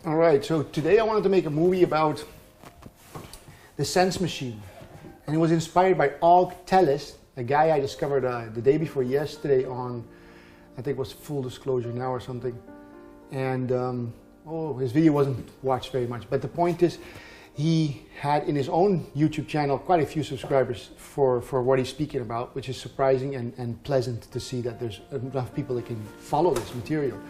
All right, so today I wanted to make a movie about the Sense-Machine. And it was inspired by Aug Tellez, a guy I discovered the day before yesterday on, I think it was Full Disclosure Now or something. And his video wasn't watched very much. But the point is, he had in his own YouTube channel quite a few subscribers for what he's speaking about, which is surprising and pleasant to see that there's enough people that can follow this material.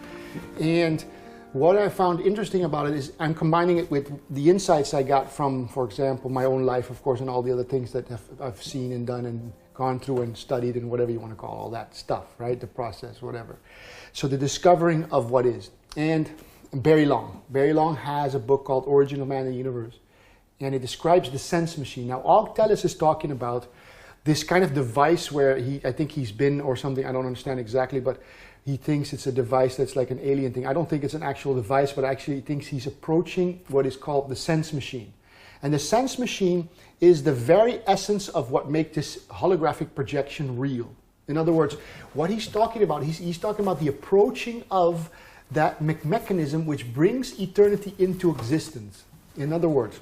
And what I found interesting about it is I'm combining it with the insights I got from, for example, my own life, of course, and all the other things that I've seen and done and gone through and studied and whatever you want to call all that stuff, right? The process, whatever. So the discovering of what is. And Barry Long has a book called Origin of Man and the Universe. And it describes the Sense-Machine. Now, Aug Tellez is talking about this kind of device where I think he's been or something, I don't understand exactly, but he thinks it's a device that's like an alien thing. I don't think it's an actual device, but actually he thinks he's approaching what is called the Sense-Machine. And the Sense-Machine is the very essence of what makes this holographic projection real. In other words, what he's talking about, he's talking about the approaching of that mechanism which brings eternity into existence. In other words,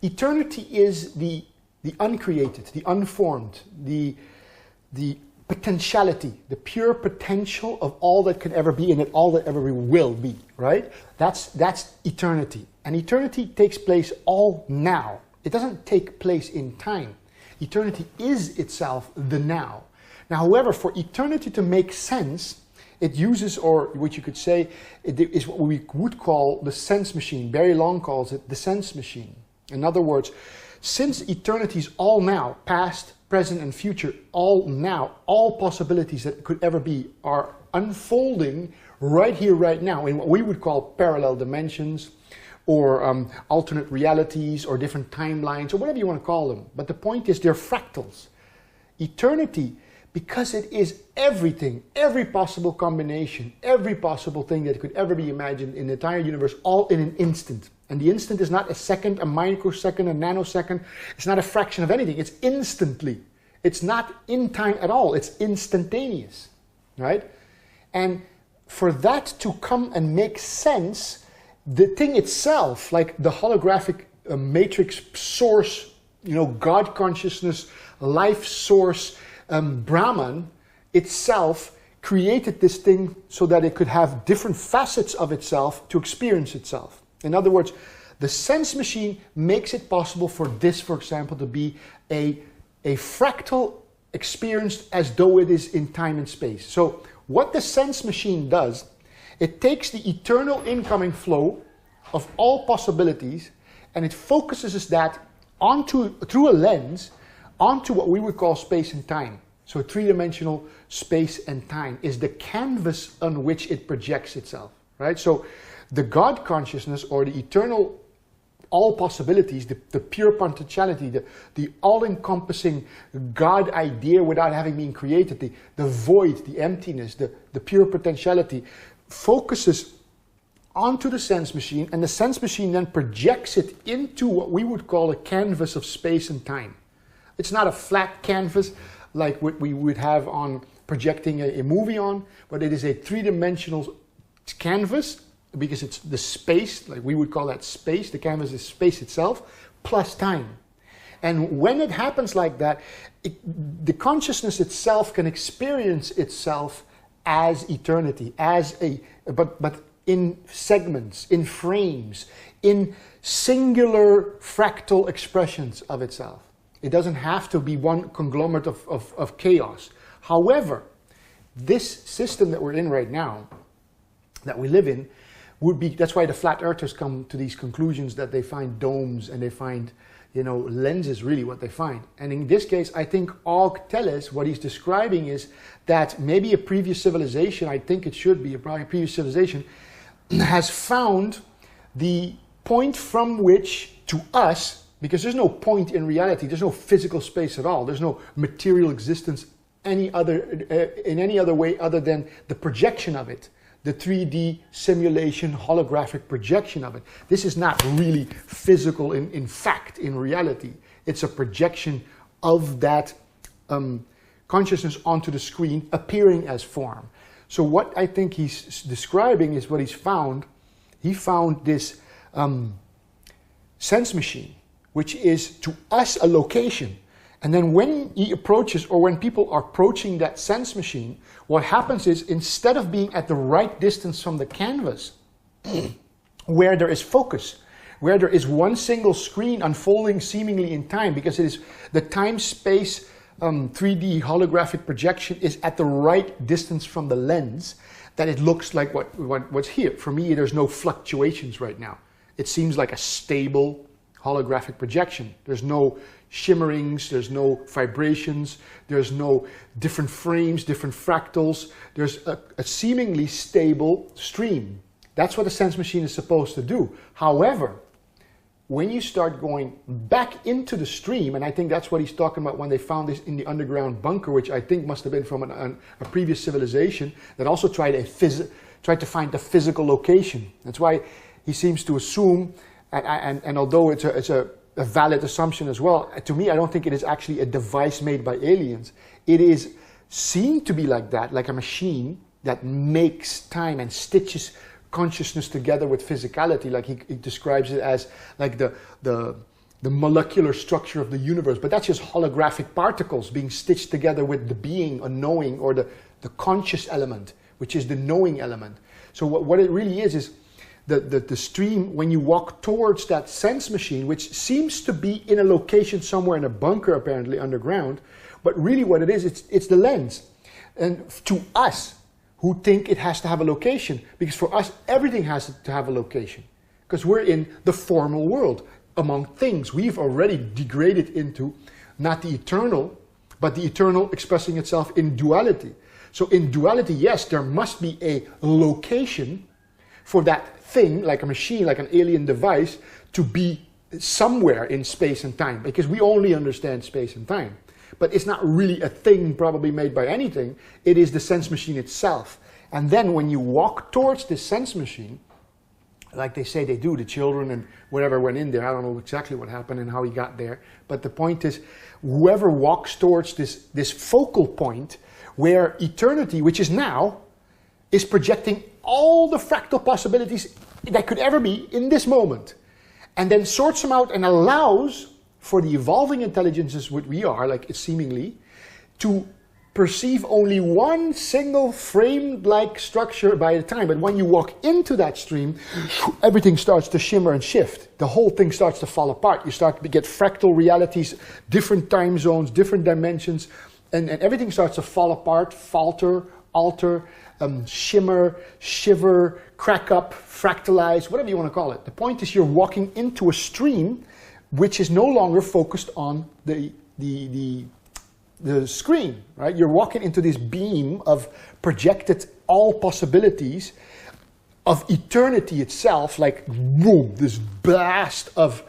eternity is the uncreated, the unformed, the potentiality, the pure potential of all that can ever be and that all that ever will be, right? That's eternity. And eternity takes place all now. It doesn't take place in time. Eternity is itself the now. Now, however, for eternity to make sense, it uses, or what you could say, it is what we would call the Sense-Machine. Barry Long calls it the Sense-Machine. In other words, since eternity is all now, past, present, and future, all now, all possibilities that could ever be are unfolding right here, right now, in what we would call parallel dimensions, or alternate realities, or different timelines, or whatever you want to call them. But the point is, they're fractals. Eternity, because it is everything, every possible combination, every possible thing that could ever be imagined in the entire universe, all in an instant. And the instant is not a second, a microsecond, a nanosecond. It's not a fraction of anything. It's instantly. It's not in time at all. It's instantaneous, right? And for that to come and make sense, the thing itself, like the holographic matrix source, God consciousness, life source, Brahman itself created this thing so that it could have different facets of itself to experience itself. In other words, the Sense-Machine makes it possible for this, for example, to be a fractal experienced as though it is in time and space. So what the Sense-Machine does, it takes the eternal incoming flow of all possibilities and it focuses that through a lens onto what we would call space and time. So three-dimensional space and time is the canvas on which it projects itself, right? So the God consciousness, or the eternal all possibilities, the pure potentiality, the all-encompassing God idea without having been created, the void, the emptiness, the pure potentiality, focuses onto the Sense-Machine, and the Sense-Machine then projects it into what we would call a canvas of space and time. It's not a flat canvas like what we would have on projecting a movie on, but it is a three-dimensional canvas, because it's the space, like we would call that space, the canvas is space itself, plus time. And when it happens like that, the consciousness itself can experience itself as eternity, but in segments, in frames, in singular fractal expressions of itself. It doesn't have to be one conglomerate of chaos. However, this system that we're in right now, that we live in, would be, that's why the flat earthers come to these conclusions that they find domes and they find, lenses, really what they find. And in this case, I think Aug Tellez, what he's describing is that maybe a previous civilization, I think it should be a previous civilization, has found the point from which to us, because there's no point in reality, there's no physical space at all, there's no material existence in any other way other than the projection of it. The 3D simulation, holographic projection of it. This is not really physical in fact, in reality. It's a projection of that consciousness onto the screen, appearing as form. So what I think he's describing is what he's found he found this sense machine, which is to us a location. And then when he approaches, or when people are approaching that sense machine, what happens is, instead of being at the right distance from the canvas, where there is focus, where there is one single screen unfolding seemingly in time, because it is the time-space 3D holographic projection is at the right distance from the lens, that it looks like what's here. For me, there's no fluctuations right now. It seems like a stable holographic projection. There's no shimmerings, there's no vibrations, there's no different frames, different fractals. There's a seemingly stable stream. That's what a sense machine is supposed to do. However, when you start going back into the stream, and I think that's what he's talking about when they found this in the underground bunker, which I think must have been from a previous civilization that also tried to find the physical location. That's why he seems to assume, and although it's a valid assumption as well, to me I don't think it is actually a device made by aliens. It is seen to be like that, like a machine that makes time and stitches consciousness together with physicality, like he describes it as like the molecular structure of the universe. But that's just holographic particles being stitched together with the being, or knowing, or the conscious element, which is the knowing element. So what it really is the stream, when you walk towards that sense machine, which seems to be in a location somewhere in a bunker, apparently underground, but really what it is, it's the lens. And to us, who think it has to have a location, because for us everything has to have a location, because we're in the formal world among things. We've already degraded into not the eternal, but the eternal expressing itself in duality. So in duality, yes, there must be a location for that thing, like a machine, like an alien device, to be somewhere in space and time, because we only understand space and time. But it's not really a thing probably made by anything. It is the sense machine itself. And then when you walk towards this sense machine, like they say they do, the children and whatever went in there, I don't know exactly what happened and how he got there. But the point is, whoever walks towards this focal point where eternity, which is now, is projecting all the fractal possibilities that could ever be in this moment, and then sorts them out and allows for the evolving intelligences which we are, like seemingly, to perceive only one single frame-like structure by a time. But when you walk into that stream, everything starts to shimmer and shift. The whole thing starts to fall apart. You start to get fractal realities, different time zones, different dimensions, and everything starts to fall apart, falter, alter, shimmer, shiver, crack up, fractalize, whatever you want to call it. The point is, you're walking into a stream which is no longer focused on the screen, right? You're walking into this beam of projected all possibilities of eternity itself, like boom, this blast of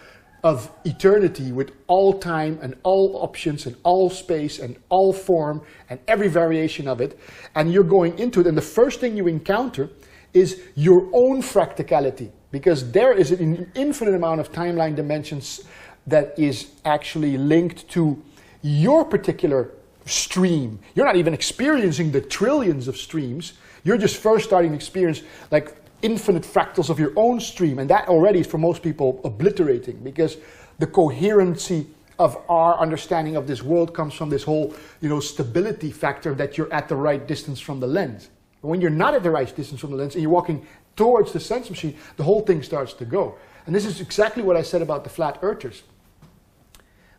eternity with all time and all options and all space and all form and every variation of it. And you're going into it, and the first thing you encounter is your own fractality, because there is an infinite amount of timeline dimensions that is actually linked to your particular stream. You're not even experiencing the trillions of streams. You're just first starting to experience like infinite fractals of your own stream, and that already is for most people obliterating, because the coherency of our understanding of this world comes from this whole, stability factor, that you're at the right distance from the lens. But when you're not at the right distance from the lens and you're walking towards the sense machine, the whole thing starts to go. And this is exactly what I said about the flat earthers.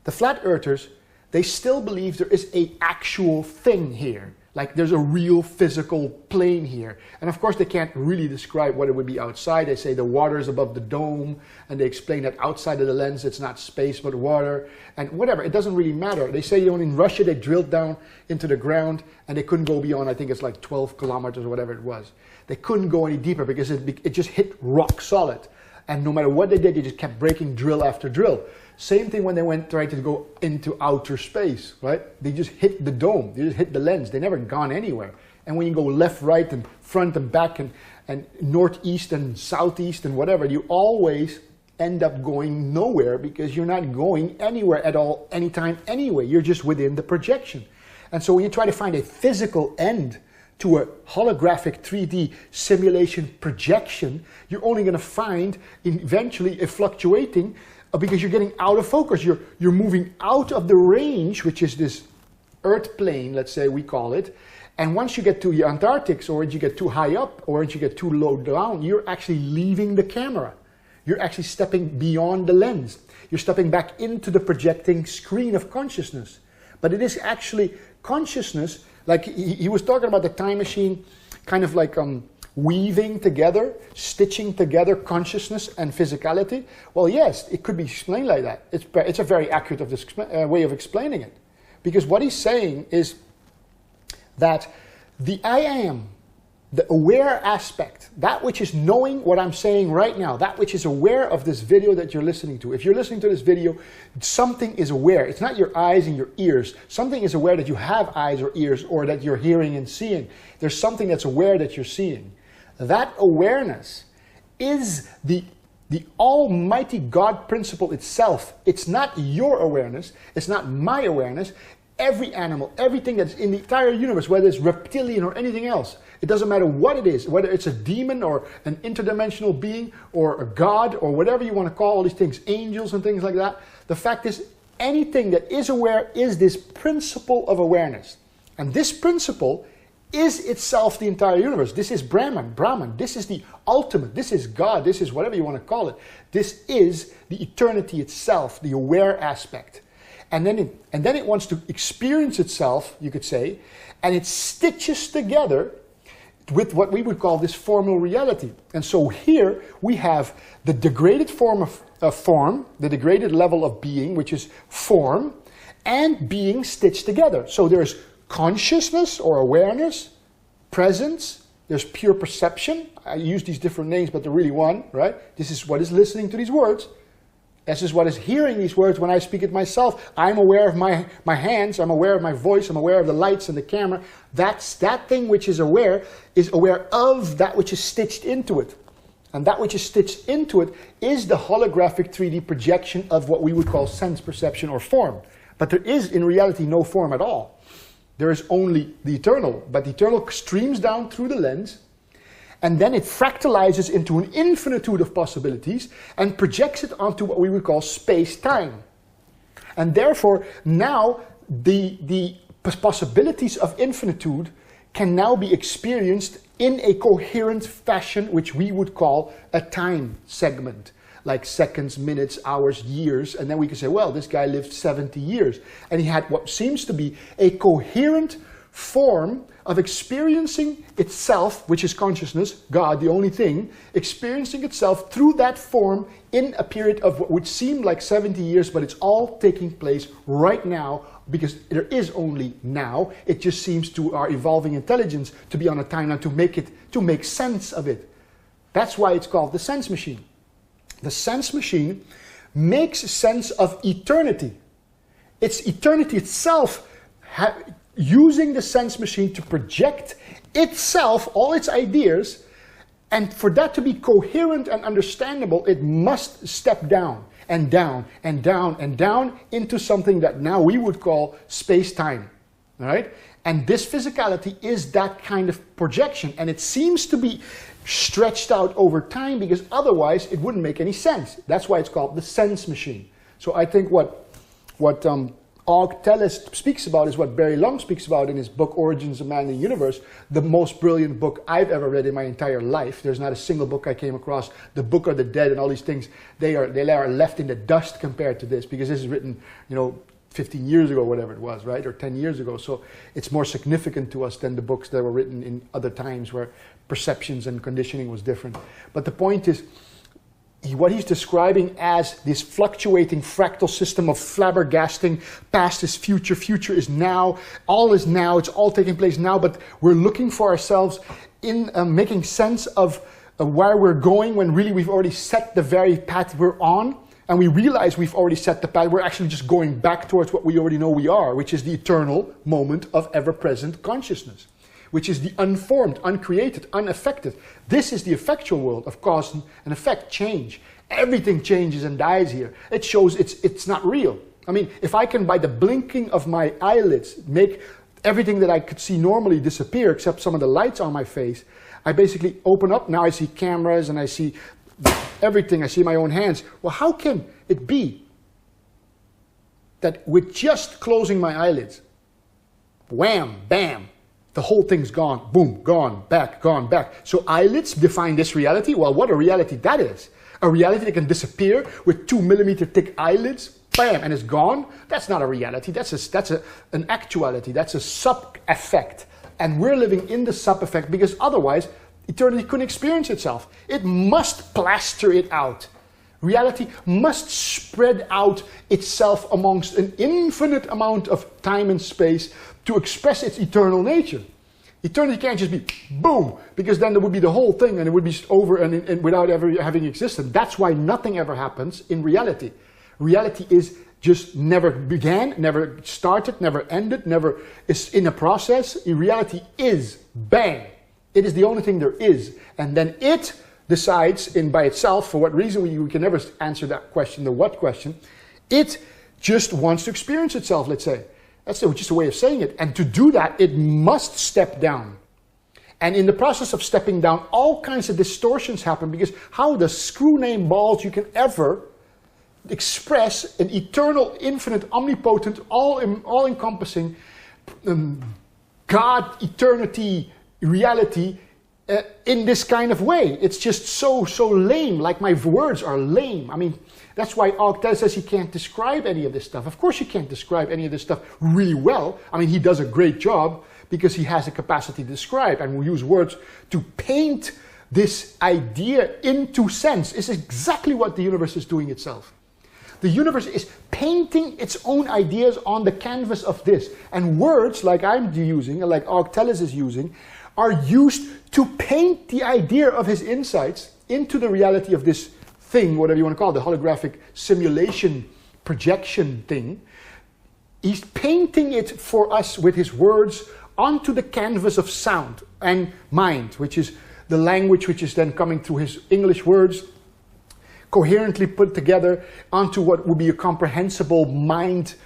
The flat earthers, they still believe there is an actual thing here. Like there's a real physical plane here. And of course they can't really describe what it would be outside. They say the water is above the dome, and they explain that outside of the lens it's not space but water, and whatever, it doesn't really matter. They say, in Russia they drilled down into the ground and they couldn't go beyond, I think it's like 12 kilometers or whatever it was. They couldn't go any deeper because it just hit rock solid. And no matter what they did, they just kept breaking drill after drill. Same thing when they tried to go into outer space, right? They just hit the dome, they just hit the lens. They never gone anywhere. And when you go left, right, and front and back, and northeast and southeast and whatever, you always end up going nowhere, because you're not going anywhere at all, anytime, anyway. You're just within the projection. And so when you try to find a physical end to a holographic 3D simulation projection, you're only going to find eventually a fluctuating because you're getting out of focus. You're moving out of the range, which is this Earth plane, let's say we call it. And once you get to the Antarctic, or once you get too high up, or once you get too low down, you're actually leaving the camera. You're actually stepping beyond the lens. You're stepping back into the projecting screen of consciousness. But it is actually consciousness, like he was talking about the time machine, kind of like weaving together, stitching together consciousness and physicality. Well, yes, it could be explained like that. It's a very accurate way of explaining it. Because what he's saying is that the I am, the aware aspect, that which is knowing what I'm saying right now, that which is aware of this video that you're listening to. If you're listening to this video, something is aware. It's not your eyes and your ears. Something is aware that you have eyes or ears, or that you're hearing and seeing. There's something that's aware that you're seeing. That awareness is the almighty God principle itself. It's not your awareness. It's not my awareness. Every animal, everything that's in the entire universe, whether it's reptilian or anything else, it doesn't matter what it is, whether it's a demon or an interdimensional being or a god or whatever you want to call all these things, angels and things like that. The fact is, anything that is aware is this principle of awareness. And this principle is itself the entire universe. This is Brahman. This is the ultimate. This is God. This is whatever you want to call it. This is the eternity itself, the aware aspect. And then it wants to experience itself, you could say, and it stitches together with what we would call this formal reality. And so here we have the degraded form of form, the degraded level of being, which is form, and being stitched together. So there's consciousness or awareness, presence, there's pure perception. I use these different names, but they're really one, right? This is what is listening to these words. This is what is hearing these words when I speak it myself. I'm aware of my hands, I'm aware of my voice, I'm aware of the lights and the camera. That's that thing which is aware of that which is stitched into it. And that which is stitched into it is the holographic 3D projection of what we would call sense perception or form. But there is in reality no form at all. There is only the eternal. But the eternal streams down through the lens, and then it fractalizes into an infinitude of possibilities and projects it onto what we would call space-time. And therefore, now the possibilities of infinitude can now be experienced in a coherent fashion, which we would call a time segment, like seconds, minutes, hours, years. And then we can say, well, this guy lived 70 years. And he had what seems to be a coherent form of experiencing itself, which is consciousness, God, the only thing, experiencing itself through that form in a period of what would seem like 70 years, but it's all taking place right now, because there is only now. It just seems to our evolving intelligence to be on a timeline to make sense of it. That's why it's called the sense machine. The sense machine makes sense of eternity. It's eternity itself using the sense machine to project itself, all its ideas, and for that to be coherent and understandable, it must step down and down and down and down into something that now we would call space-time, right? And this physicality is that kind of projection, and it seems to be stretched out over time, because otherwise it wouldn't make any sense. That's why it's called the sense machine. So I think what Aug Tellez speaks about is what Barry Long speaks about in his book Origins of Man and the Universe, the most brilliant book I've ever read in my entire life. There's not a single book I came across. The Book of the Dead and all these things, they are left in the dust compared to this, because this is written, 15 years ago, whatever it was, right? Or 10 years ago. So it's more significant to us than the books that were written in other times where perceptions and conditioning was different. But the point is, what he's describing as this fluctuating fractal system of flabbergasting, past is future, future is now, it's all taking place now, but we're looking for ourselves in making sense of where we're going, when really we've already set the very path we're on, and we realize we've already set the path. We're actually just going back towards what we already know we are, which is the eternal moment of ever-present consciousness, which is the unformed, uncreated, unaffected. This is the effectual world of cause and effect, change. Everything changes and dies here. It shows it's not real. I mean, if I can, by the blinking of my eyelids, make everything that I could see normally disappear except some of the lights on my face. I basically open up, now I see cameras and I see everything, I see my own hands. Well, how can it be that with just closing my eyelids, wham, bam, the whole thing's gone, boom, gone, back, gone, back. So eyelids define this reality? Well, what a reality that is. A reality that can disappear with 2 millimeter thick eyelids, bam, and it's gone. That's not a reality, that's an actuality, that's a sub-effect. And we're living in the sub-effect because otherwise eternity couldn't experience itself. It must plaster it out. Reality must spread out itself amongst an infinite amount of time and space to express its eternal nature. Eternity can't just be boom, because then there would be the whole thing and it would be over and without ever having existed. That's why nothing ever happens in reality. Reality is just never began, never started, never ended, never is in a process. Reality is bang. It is the only thing there is. And then it decides by itself, for what reason, we can never answer that question, the what question. It just wants to experience itself, let's say. That's just a way of saying it. And to do that, it must step down. And in the process of stepping down, all kinds of distortions happen, because how the screw name balls you can ever express an eternal, infinite, omnipotent, all-encompassing God, eternity, reality in this kind of way. It's just so lame, like my words are lame. I mean, that's why Aug Tellez says he can't describe any of this stuff. Of course he can't describe any of this stuff really well. I mean, he does a great job because he has the capacity to describe and will use words to paint this idea into sense. It's exactly what the universe is doing itself. The universe is painting its own ideas on the canvas of this. And words like I'm using, like Aug Tellez is using, are used to paint the idea of his insights into the reality of this thing, whatever you want to call it, the holographic simulation projection thing. He's painting it for us with his words onto the canvas of sound and mind, which is the language which is then coming through his English words, coherently put together onto what would be a comprehensible mind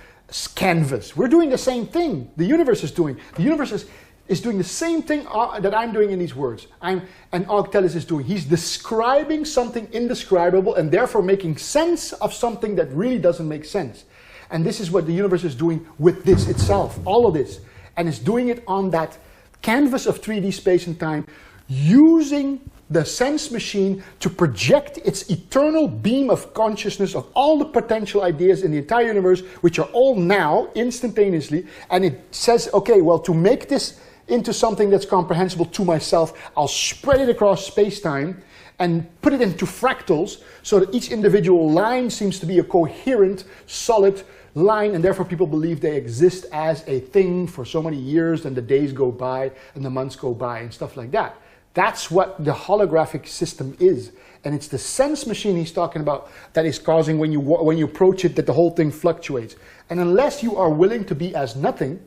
canvas. We're doing the same thing. The universe is doing. The universe is doing the same thing that I'm doing in these words. And Aug Tellez is doing. He's describing something indescribable and therefore making sense of something that really doesn't make sense. And this is what the universe is doing with this itself, all of this. And it's doing it on that canvas of 3D space and time, using the sense machine to project its eternal beam of consciousness of all the potential ideas in the entire universe, which are all now, instantaneously. And it says, okay, well, to make this into something that's comprehensible to myself, I'll spread it across space-time and put it into fractals so that each individual line seems to be a coherent, solid line, and therefore people believe they exist as a thing for so many years, and the days go by and the months go by and stuff like that. That's what the holographic system is. And it's the sense machine he's talking about that is causing, when you approach it, that the whole thing fluctuates. And unless you are willing to be as nothing,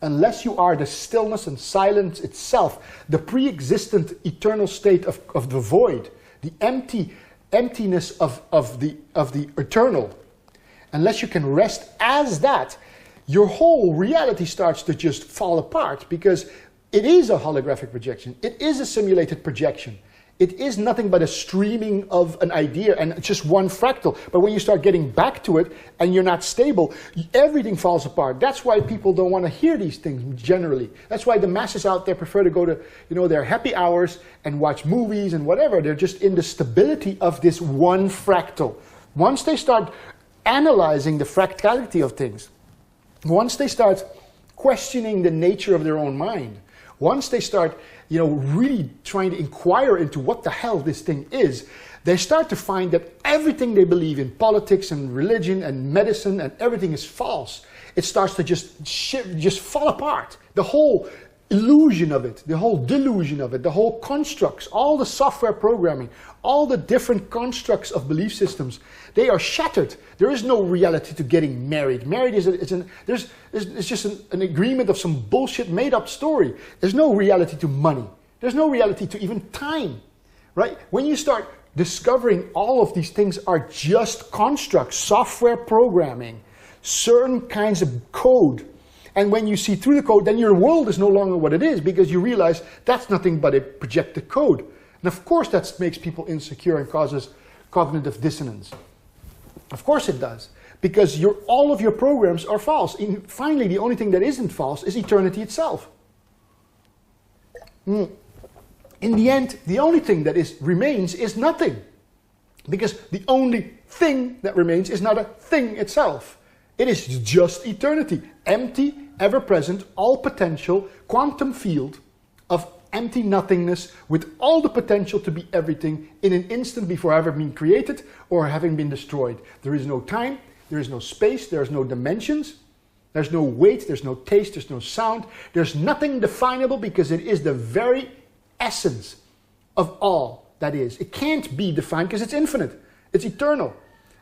unless you are the stillness and silence itself, the pre-existent eternal state of the void, the emptiness of the eternal, unless you can rest as that, your whole reality starts to just fall apart, because it is a holographic projection. It is a simulated projection. It is nothing but a streaming of an idea and just one fractal. But when you start getting back to it and you're not stable, everything falls apart. That's why people don't want to hear these things generally. That's why the masses out there prefer to go to, their happy hours and watch movies and whatever. They're just in the stability of this one fractal. Once they start analyzing the fractality of things, once they start questioning the nature of their own mind, once they start, really trying to inquire into what the hell this thing is, they start to find that everything they believe in, politics and religion and medicine and everything, is false. It starts to just fall apart. The whole illusion of it, the whole delusion of it, the whole constructs, all the software programming, all the different constructs of belief systems, they are shattered. There is no reality to getting married. Married is it's just an agreement of some bullshit made up story. There's no reality to money. There's no reality to even time, right? When you start discovering all of these things are just constructs, software programming, certain kinds of code And when you see through the code, then your world is no longer what it is, because you realize that's nothing but a projected code. And of course that makes people insecure and causes cognitive dissonance. Of course it does, because all of your programs are false. Finally, the only thing that isn't false is eternity itself. In the end, the only thing that remains is nothing, because the only thing that remains is not a thing itself. It is just eternity, empty, ever-present, all-potential, quantum field of empty nothingness with all the potential to be everything in an instant before having been created or having been destroyed. There is no time, there is no space, there is no dimensions, there's no weight, there's no taste, there's no sound, there's nothing definable, because it is the very essence of all that is. It can't be defined because it's infinite, it's eternal.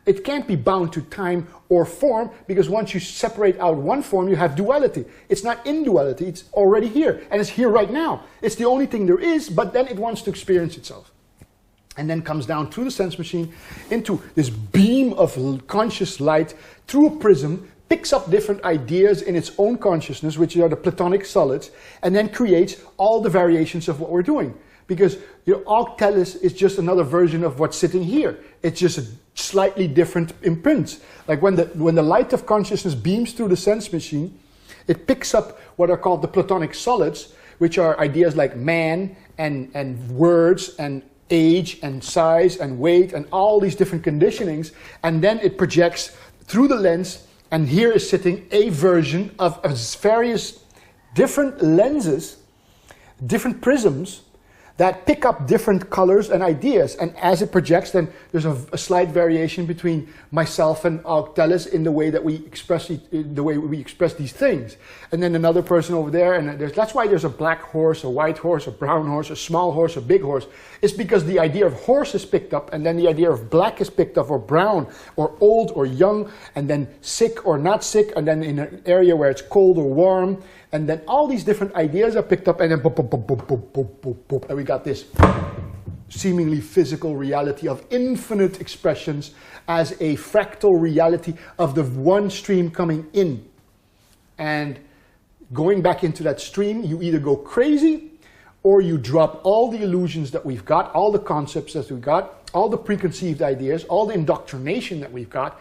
It can't be bound to time or form, because once you separate out one form, you have duality. It's not in duality, it's already here, and it's here right now. It's the only thing there is, but then it wants to experience itself. And then comes down through the sense machine into this beam of conscious light through a prism, picks up different ideas in its own consciousness, which are the Platonic solids, and then creates all the variations of what we're doing. Because Aug Tellez is just another version of what's sitting here. It's just a slightly different imprint. Like when the light of consciousness beams through the sense machine, it picks up what are called the Platonic solids, which are ideas like man and words and age and size and weight and all these different conditionings, and then it projects through the lens, and here is sitting a version of various different lenses, different prisms, that pick up different colors and ideas, and as it projects, then there's a slight variation between myself and Aug Tellez in the way that we express these things. And then another person over there, and that's why there's a black horse, a white horse, a brown horse, a small horse, a big horse. It's because the idea of horse is picked up, and then the idea of black is picked up, or brown, or old, or young, and then sick or not sick, and then in an area where it's cold or warm. And then all these different ideas are picked up, and then boop, boop, boop, boop, boop, boop, boop, boop, and we got this seemingly physical reality of infinite expressions as a fractal reality of the one stream coming in. And going back into that stream, you either go crazy, or you drop all the illusions that we've got, all the concepts that we've got, all the preconceived ideas, all the indoctrination that we've got,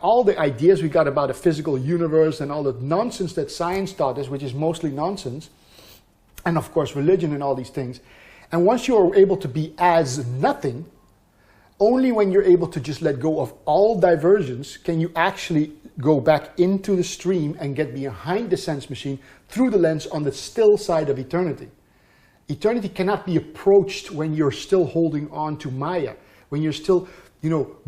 all the ideas we got about a physical universe and all the nonsense that science taught us, which is mostly nonsense, and of course religion and all these things. And once you are able to be as nothing, only when you're able to just let go of all diversions can you actually go back into the stream and get behind the sense machine through the lens on the still side of eternity. Eternity cannot be approached when you're still holding on to Maya, when you're still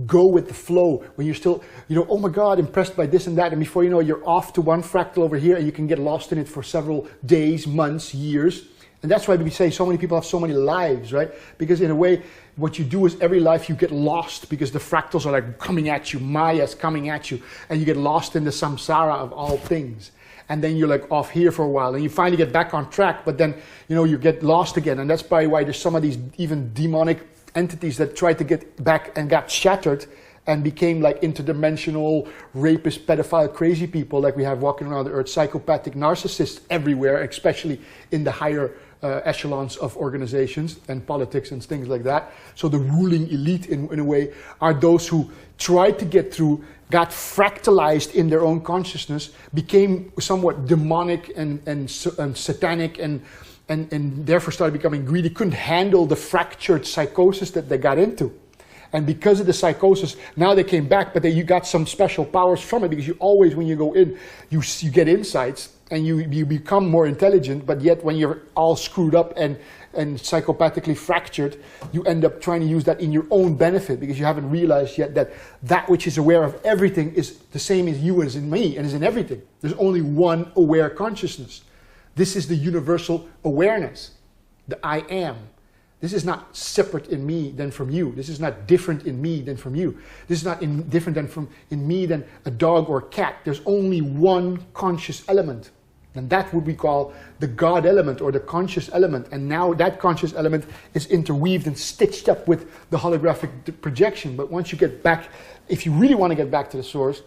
go with the flow, when you're still, oh my God, impressed by this and that, and before you know, you're off to one fractal over here, and you can get lost in it for several days, months, years. And that's why we say so many people have so many lives, right? Because in a way, what you do is every life you get lost, because the fractals are like coming at you, Maya's coming at you, and you get lost in the samsara of all things. And then you're like off here for a while, and you finally get back on track, but then, you get lost again. And that's probably why there's some of these even demonic entities that tried to get back and got shattered and became like interdimensional rapist, pedophile, crazy people like we have walking around the earth, psychopathic narcissists everywhere, especially in the higher echelons of organizations and politics and things like that. So the ruling elite in a way are those who tried to get through, got fractalized in their own consciousness, became somewhat demonic and satanic and therefore started becoming greedy, couldn't handle the fractured psychosis that they got into. And because of the psychosis, now they came back, but you got some special powers from it, because you always, when you go in, you get insights, and you become more intelligent, but yet when you're all screwed up and psychopathically fractured, you end up trying to use that in your own benefit, because you haven't realized yet that which is aware of everything is the same as you, as in me, and is in everything. There's only one aware consciousness. This is the universal awareness, the I am. This is not separate in me than from you. This is not different in me than from you. This is not different in me than a dog or a cat. There's only one conscious element. And that would we call the God element, or the conscious element. And now that conscious element is interweaved and stitched up with the holographic projection. But once you get back, if you really want to get back to the source,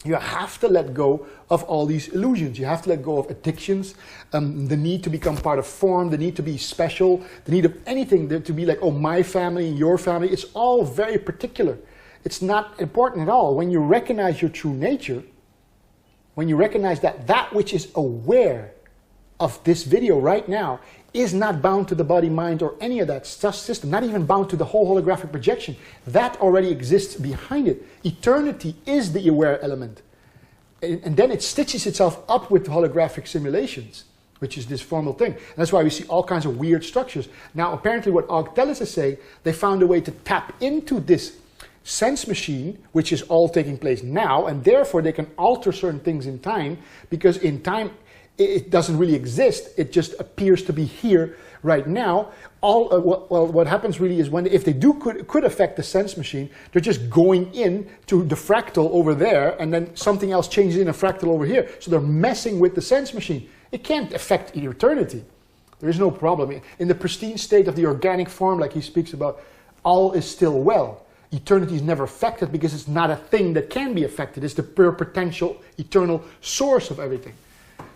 You have to let go of all these illusions. You have to let go of addictions, the need to become part of form, the need to be special, the need of anything to be like, oh, my family, your family. It's all very particular. It's not important at all. When you recognize your true nature, when you recognize that that which is aware of this video right now is not bound to the body, mind, or any of that system, not even bound to the whole holographic projection. That already exists behind it. Eternity is the aware element. And then it stitches itself up with holographic simulations, which is this formal thing. And that's why we see all kinds of weird structures. Now, apparently what Aug Tellez is saying, they found a way to tap into this sense machine, which is all taking place now, and therefore they can alter certain things in time, because in time, it doesn't really exist. It just appears to be here right now. What happens really is if they could affect the sense machine, they're just going in to the fractal over there, and then something else changes in a fractal over here. So they're messing with the sense machine. It can't affect eternity. There is no problem. In the pristine state of the organic form, like he speaks about, all is still well. Eternity is never affected because it's not a thing that can be affected. It's the pure potential, eternal source of everything.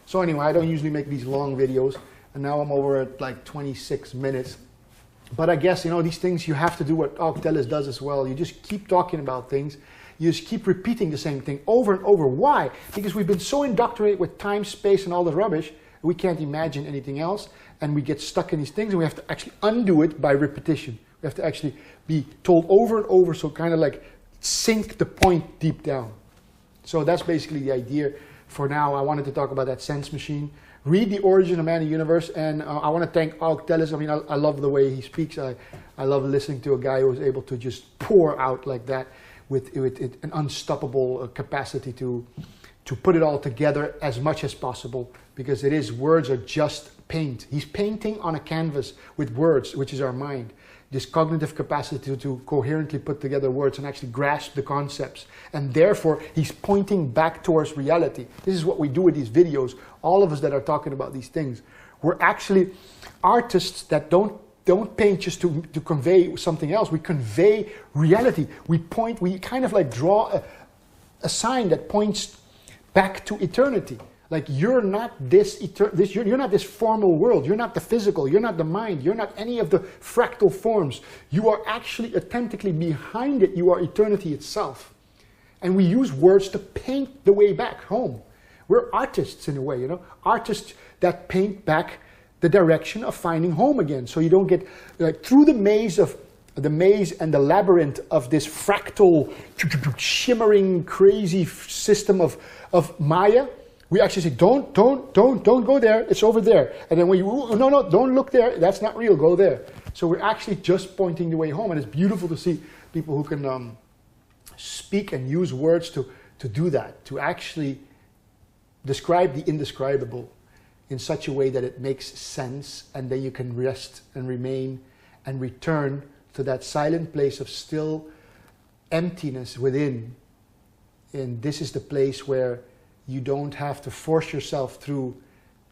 So anyway, I don't usually make these long videos, and now I'm over at like 26 minutes. But I guess, these things, you have to do what Aug Tellez does as well. You just keep talking about things. You just keep repeating the same thing over and over. Why? Because we've been so indoctrinated with time, space, and all the rubbish, we can't imagine anything else, and we get stuck in these things, and we have to actually undo it by repetition. We have to actually be told over and over, so kind of like sink the point deep down. So that's basically the idea. For now, I wanted to talk about that sense machine. Read The Origin of Man and the Universe, and I want to thank Aug Tellez. I mean, I love the way he speaks. I love listening to a guy who is able to just pour out like that with an unstoppable capacity to put it all together as much as possible, because words are just paint. He's painting on a canvas with words, which is our mind. This cognitive capacity to coherently put together words and actually grasp the concepts. And therefore, he's pointing back towards reality. This is what we do with these videos. All of us that are talking about these things. We're actually artists that don't paint just to convey something else. We convey reality. We kind of like draw a sign that points back to eternity. Like, you're not you're not this formal world. You're not the physical. You're not the mind. You're not any of the fractal forms. You are actually authentically behind it. You are eternity itself. And we use words to paint the way back home. We're artists in a way, artists that paint back the direction of finding home again. So you don't get through the maze and the labyrinth of this fractal, shimmering, crazy system of Maya. We actually say, don't go there, it's over there. And then no, don't look there, that's not real, go there. So we're actually just pointing the way home, and it's beautiful to see people who can speak and use words to do that, to actually describe the indescribable in such a way that it makes sense, and then you can rest and remain and return to that silent place of still emptiness within. And this is the place where you don't have to force yourself through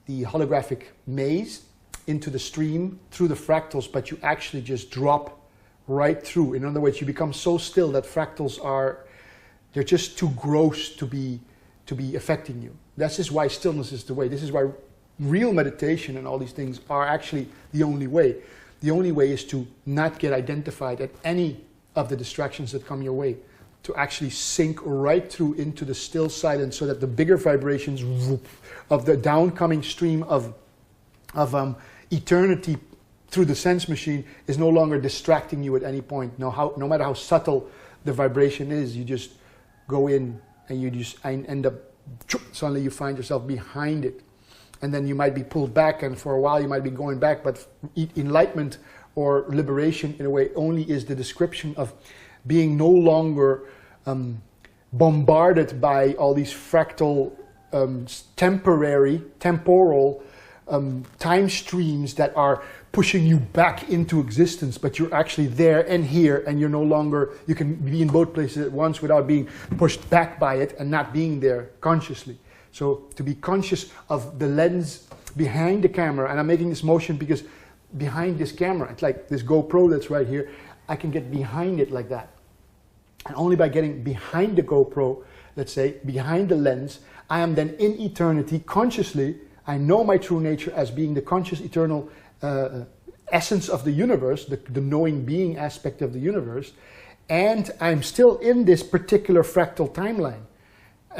the holographic maze into the stream, through the fractals, but you actually just drop right through. In other words, you become so still that fractals they're just too gross to be affecting you. This is why stillness is the way. This is why real meditation and all these things are actually the only way. The only way is to not get identified at any of the distractions that come your way, to actually sink right through into the still silence, so that the bigger vibrations of the downcoming stream of eternity through the sense machine is no longer distracting you at any point. No matter how subtle the vibration is, you just go in and you just end up, suddenly you find yourself behind it. And then you might be pulled back, and for a while you might be going back, but enlightenment or liberation in a way only is the description of being no longer bombarded by all these fractal, temporal time streams that are pushing you back into existence, but you're actually there and here, and you're no longer, you can be in both places at once without being pushed back by it and not being there consciously. So to be conscious of the lens behind the camera, and I'm making this motion because behind this camera, it's like this GoPro that's right here, I can get behind it like that. And only by getting behind the GoPro let's say, behind the lens. I am then in eternity consciously. I know my true nature as being the conscious eternal essence of the universe, the knowing being aspect of the universe, and I'm still in this particular fractal timeline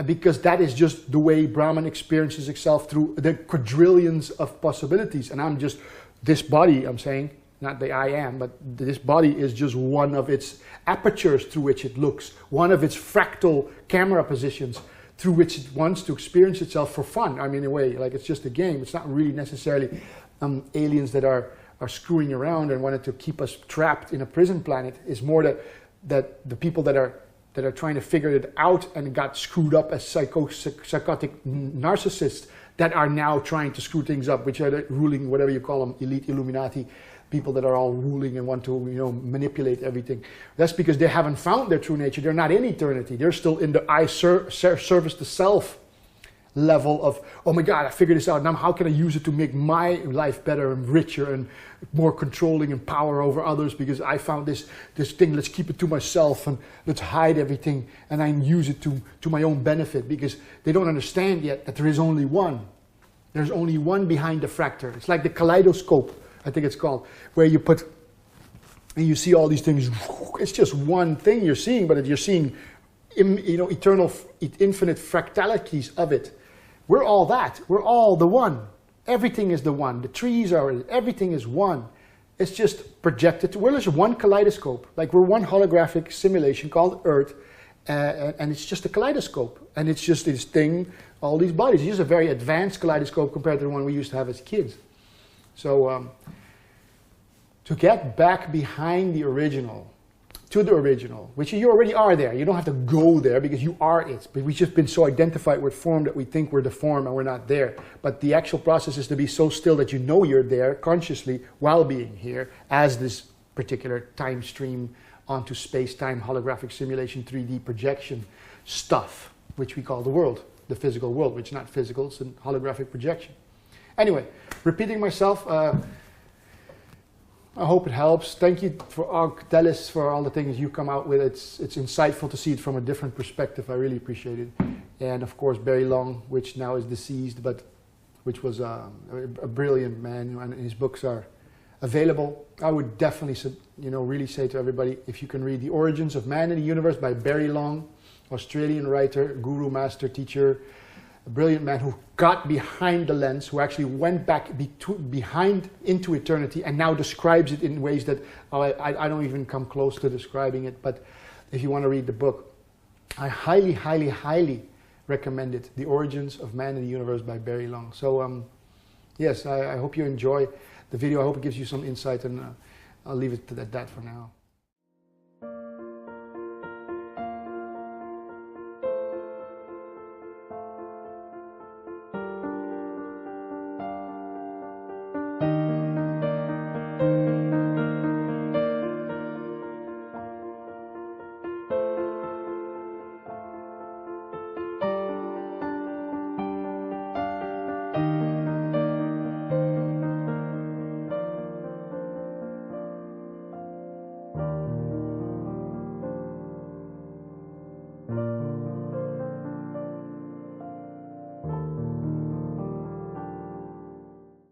because that is just the way Brahman experiences itself through the quadrillions of possibilities. And I'm just this body, I'm saying, not the I am, but this body is just one of its apertures through which it looks, one of its fractal camera positions through which it wants to experience itself for fun. I mean, in a way, like it's just a game. It's not really necessarily aliens that are screwing around and wanted to keep us trapped in a prison planet. It's more that the people that are trying to figure it out and got screwed up as psychotic narcissists that are now trying to screw things up, which are the ruling, whatever you call them, elite Illuminati, people that are all ruling and want to, you know, manipulate everything. That's because they haven't found their true nature. They're not in eternity. They're still in the I service the self level of, oh my God, I figured this out. Now how can I use it to make my life better and richer and more controlling and power over others because I found this thing, let's keep it to myself and let's hide everything and I use it to my own benefit, because they don't understand yet that there is only one. There's only one behind the fractal. It's like the kaleidoscope, I think it's called, where you put, and you see all these things. It's just one thing you're seeing, but you're seeing, you know, eternal, infinite fractalities of it. We're all that. We're all the one. Everything is the one. The trees are, everything is one. It's just projected. We're just one kaleidoscope. Like we're one holographic simulation called Earth, and it's just a kaleidoscope. And it's just this thing, all these bodies. It's just a very advanced kaleidoscope compared to the one we used to have as kids. So to get back behind the original, to the original, which you already are there. You don't have to go there because you are it. But we've just been so identified with form that we think we're the form and we're not there. But the actual process is to be so still that you know you're there consciously while being here as this particular time stream onto space-time holographic simulation 3D projection stuff, which we call the world, the physical world, which is not physical, it's a holographic projection. Anyway, repeating myself, I hope it helps. Thank you for Aug Tellez for all the things you come out with. It's insightful to see it from a different perspective. I really appreciate it. And of course Barry Long, which now is deceased, but which was a brilliant man, and his books are available. I would definitely, you know, really say to everybody, if you can read The Origins of Man in the Universe by Barry Long, Australian writer, guru, master, teacher, a brilliant man who got behind the lens, who actually went back behind into eternity and now describes it in ways that I don't even come close to describing it. But if you want to read the book, I highly, highly, highly recommend it. The Origins of Man in the Universe by Barry Long. So yes, I hope you enjoy the video. I hope it gives you some insight, and I'll leave it at that for now.